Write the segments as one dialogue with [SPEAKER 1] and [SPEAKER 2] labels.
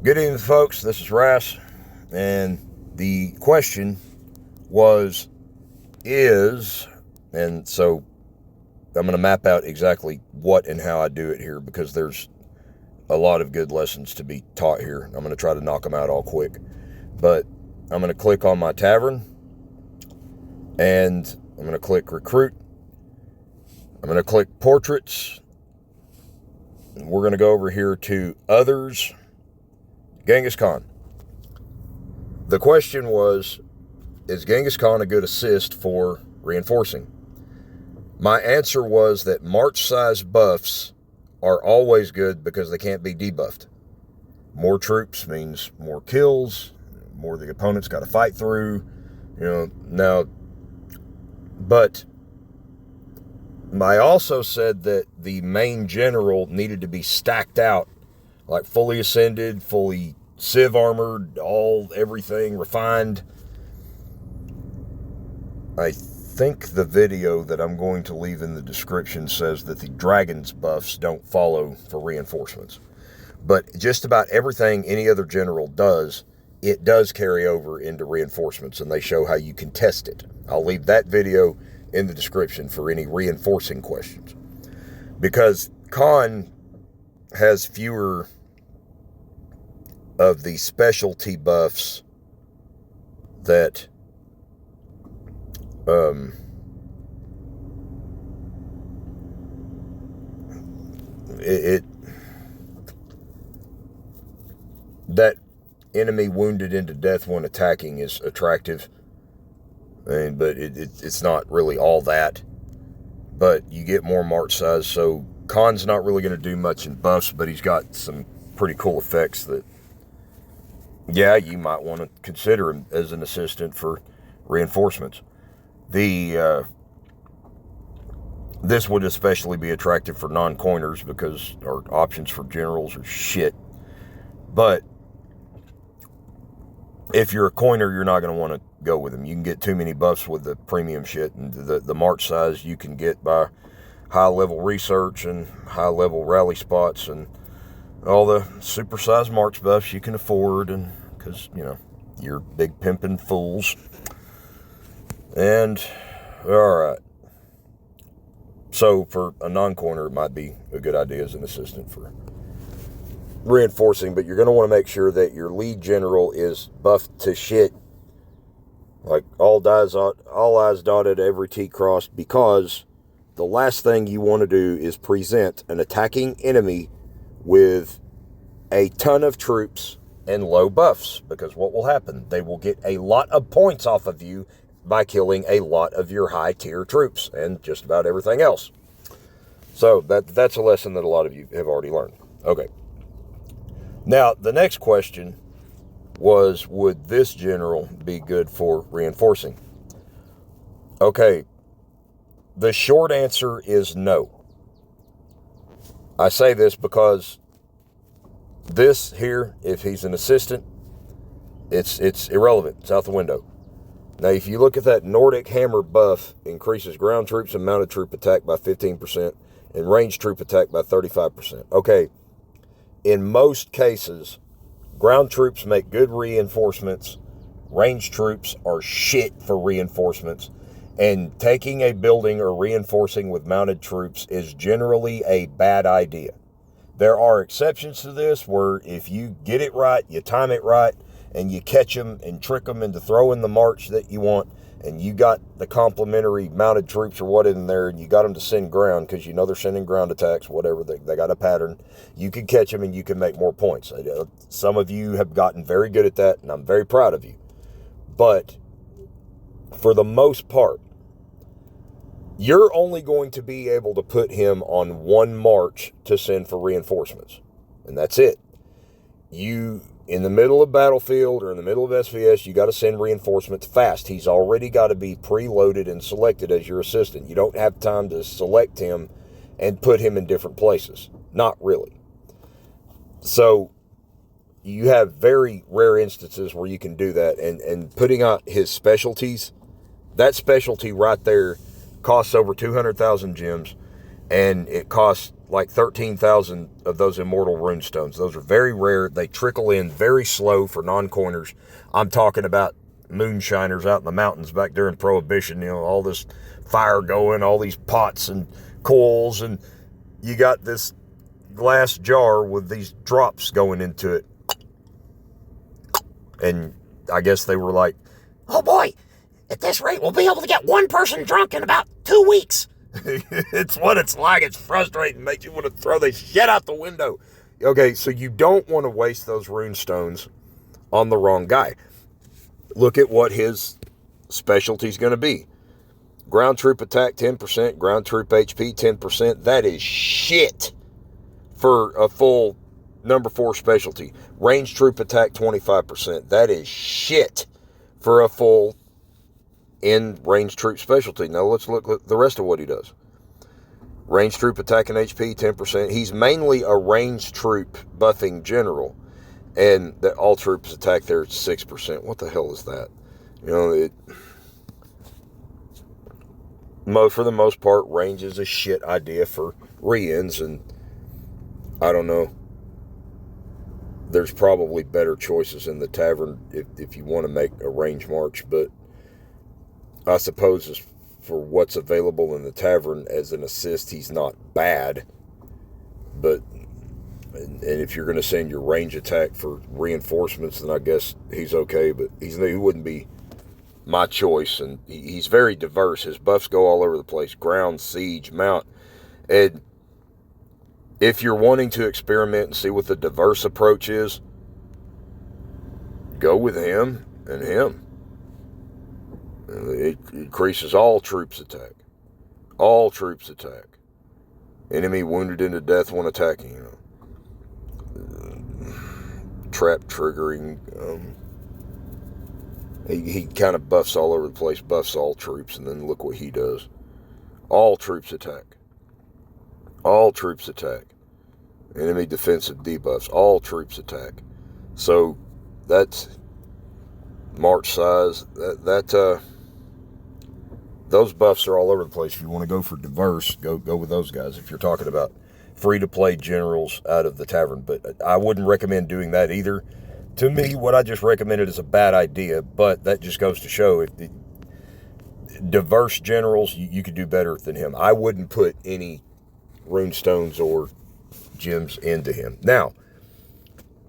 [SPEAKER 1] Good evening, folks. This is Rass, and the question was, and so I'm going to map out exactly what and how I do it here because there's a lot of good lessons to be taught here. I'm going to try to knock them out all quick, but I'm going to click on my tavern, and I'm going to click recruit. I'm going to click portraits, and we're going to go over here to others. Genghis Khan. The question was, is Genghis Khan a good assist for reinforcing? My answer was that march size buffs are always good because they can't be debuffed. More troops means more kills, more the opponent's got to fight through, but I also said that the main general needed to be stacked out, like fully ascended, fully civ armored, everything refined. I think the video that I'm going to leave in the description says that the dragons buffs don't follow for reinforcements. But just about everything any other general does, it does carry over into reinforcements, and they show how you can test it. I'll leave that video in the description for any reinforcing questions. Because Khan has fewer of the specialty buffs that that enemy wounded into death when attacking is attractive, but it's not really all that. But you get more march size, so Khan's not really going to do much in buffs, but he's got some pretty cool effects that, yeah, you might want to consider him as an assistant for reinforcements. This would especially be attractive for non-coiners because our options for generals are shit. But if you're a coiner, you're not going to want to go with him. You can get too many buffs with the premium shit, and the march size you can get by high-level research and high-level rally spots and all the super-sized march buffs you can afford, and because, you're big pimping fools. And, alright. So, for a non-coiner, it might be a good idea as an assistant for reinforcing, but you're going to want to make sure that your lead general is buffed to shit. Like, all I's dotted, every T crossed, because the last thing you want to do is present an attacking enemy with a ton of troops and low buffs, because what will happen? They will get a lot of points off of you by killing a lot of your high tier troops and just about everything else. So that's a lesson that a lot of you have already learned. Okay. Now, the next question was, would this general be good for reinforcing? Okay. The short answer is no. I say this because this here, if he's an assistant, it's irrelevant. It's out the window. Now, if you look at that Nordic Hammer buff, increases ground troops and mounted troop attack by 15% and ranged troop attack by 35%. Okay, in most cases, ground troops make good reinforcements. Ranged troops are shit for reinforcements. And taking a building or reinforcing with mounted troops is generally a bad idea. There are exceptions to this where if you get it right, you time it right, and you catch them and trick them into throwing the march that you want, and you got the complementary mounted troops or what in there, and you got them to send ground because they're sending ground attacks, whatever, they got a pattern. You can catch them and you can make more points. Some of you have gotten very good at that, and I'm very proud of you. But for the most part, you're only going to be able to put him on one march to send for reinforcements. And that's it. In the middle of battlefield or in the middle of SVS, you got to send reinforcements fast. He's already got to be preloaded and selected as your assistant. You don't have time to select him and put him in different places. Not really. So you have very rare instances where you can do that. And putting out his specialties, that specialty right there costs over 200,000 gems, and it costs like 13,000 of those immortal runestones. Those are very rare. They trickle in very slow for non-coiners. I'm talking about moonshiners out in the mountains back during Prohibition, all this fire going, all these pots and coals, and you got this glass jar with these drops going into it. And I guess they were like, oh boy, at this rate, we'll be able to get one person drunk in about 2 weeks. It's what it's like. It's frustrating. It makes you want to throw the shit out the window. Okay, so you don't want to waste those rune stones on the wrong guy. Look at what his specialty is going to be. Ground troop attack 10%, ground troop HP 10%. That is shit for a full number 4 specialty. Range troop attack 25%. That is shit for a full in range troop specialty. Now let's look at the rest of what he does. Range troop attack and HP 10%. He's mainly a range troop buffing general, and that all troops attack there 6%. What the hell is that? For the most part, range is a shit idea for re-ins, and I don't know. There's probably better choices in the tavern if you want to make a range march, but I suppose for what's available in the tavern as an assist, he's not bad. But, and if you're going to send your range attack for reinforcements, then I guess he's okay, but he wouldn't be my choice. And he's very diverse. His buffs go all over the place: ground, siege, mount. And if you're wanting to experiment and see what the diverse approach is, go with him and him. It increases all troops attack. All troops attack. Enemy wounded into death when attacking. Trap triggering. He kind of buffs all over the place, buffs all troops, and then look what he does. All troops attack. All troops attack. Enemy defensive debuffs. All troops attack. So that's march size. Those buffs are all over the place. If you want to go for diverse, go with those guys. If you're talking about free-to-play generals out of the tavern. But I wouldn't recommend doing that either. To me, what I just recommended is a bad idea, but that just goes to show if the diverse generals, you could do better than him. I wouldn't put any runestones or gems into him. Now,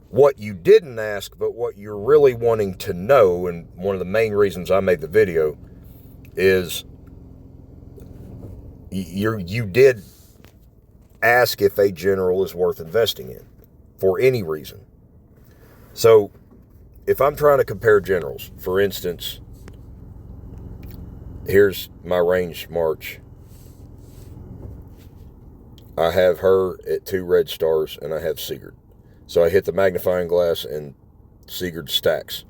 [SPEAKER 1] what you didn't ask, but what you're really wanting to know, and one of the main reasons I made the video, is you did ask if a general is worth investing in for any reason. So, if I'm trying to compare generals, for instance, here's my range march. I have her at 2 red stars, and I have Sigurd. So I hit the magnifying glass, and Sigurd stacks.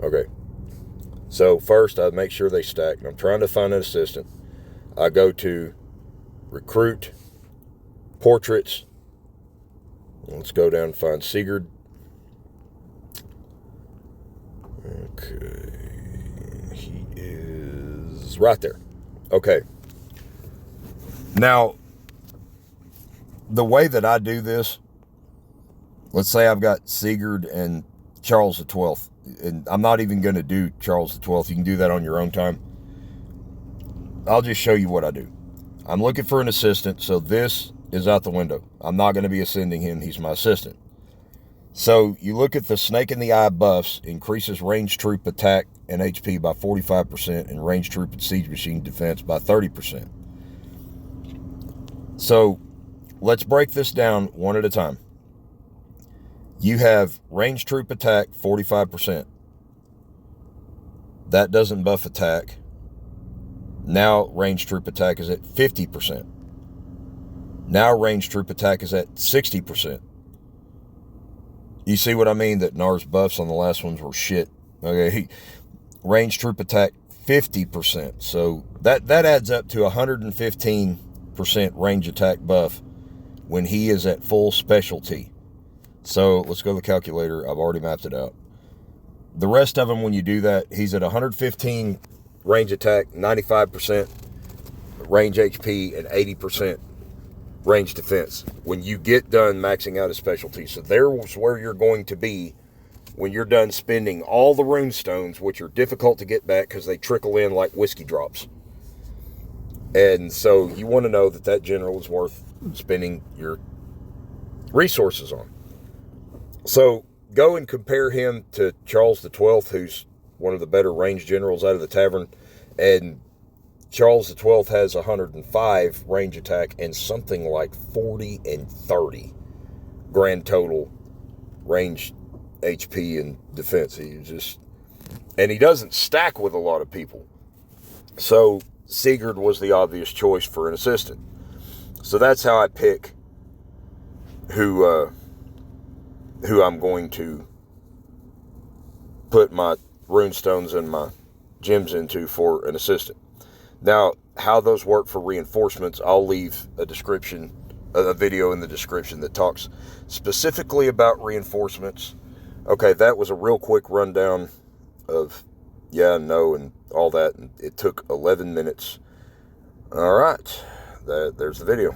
[SPEAKER 1] Okay. So first, I make sure they stack, and I'm trying to find an assistant. I go to recruit, portraits. Let's go down and find Sigurd. Okay, he is right there. Okay. Now, the way that I do this, let's say I've got Sigurd and Charles XII, and I'm not even going to do Charles XII. You can do that on your own time. I'll just show you what I do. I'm looking for an assistant, so this is out the window. I'm not going to be ascending him. He's my assistant. So you look at the snake in the eye buffs, increases range troop attack and HP by 45% and range troop and siege machine defense by 30%. So let's break this down one at a time. You have range troop attack 45%. That doesn't buff attack. Now range troop attack is at 50%. Now range troop attack is at 60%. You see what I mean? That NAR's buffs on the last ones were shit. Okay, range troop attack 50%. So that adds up to 115% range attack buff when he is at full specialty. So let's go to the calculator. I've already mapped it out. The rest of them, when you do that, he's at 115 range attack, 95% range HP, and 80% range defense when you get done maxing out a specialty. So there's where you're going to be when you're done spending all the rune stones, which are difficult to get back because they trickle in like whiskey drops. And so you want to know that that general is worth spending your resources on. So go and compare him to Charles XII, who's one of the better range generals out of the tavern. And Charles XII has 105 range attack and something like 40 and 30 grand total range HP and defense. And he doesn't stack with a lot of people. So Sigurd was the obvious choice for an assistant. So that's how I pick who I'm going to put my runestones and my gems into for an assistant. Now, how those work for reinforcements, I'll leave a video in the description that talks specifically about reinforcements. Okay, that was a real quick rundown of yeah, no, and all that. And it took 11 minutes. All right, there's the video.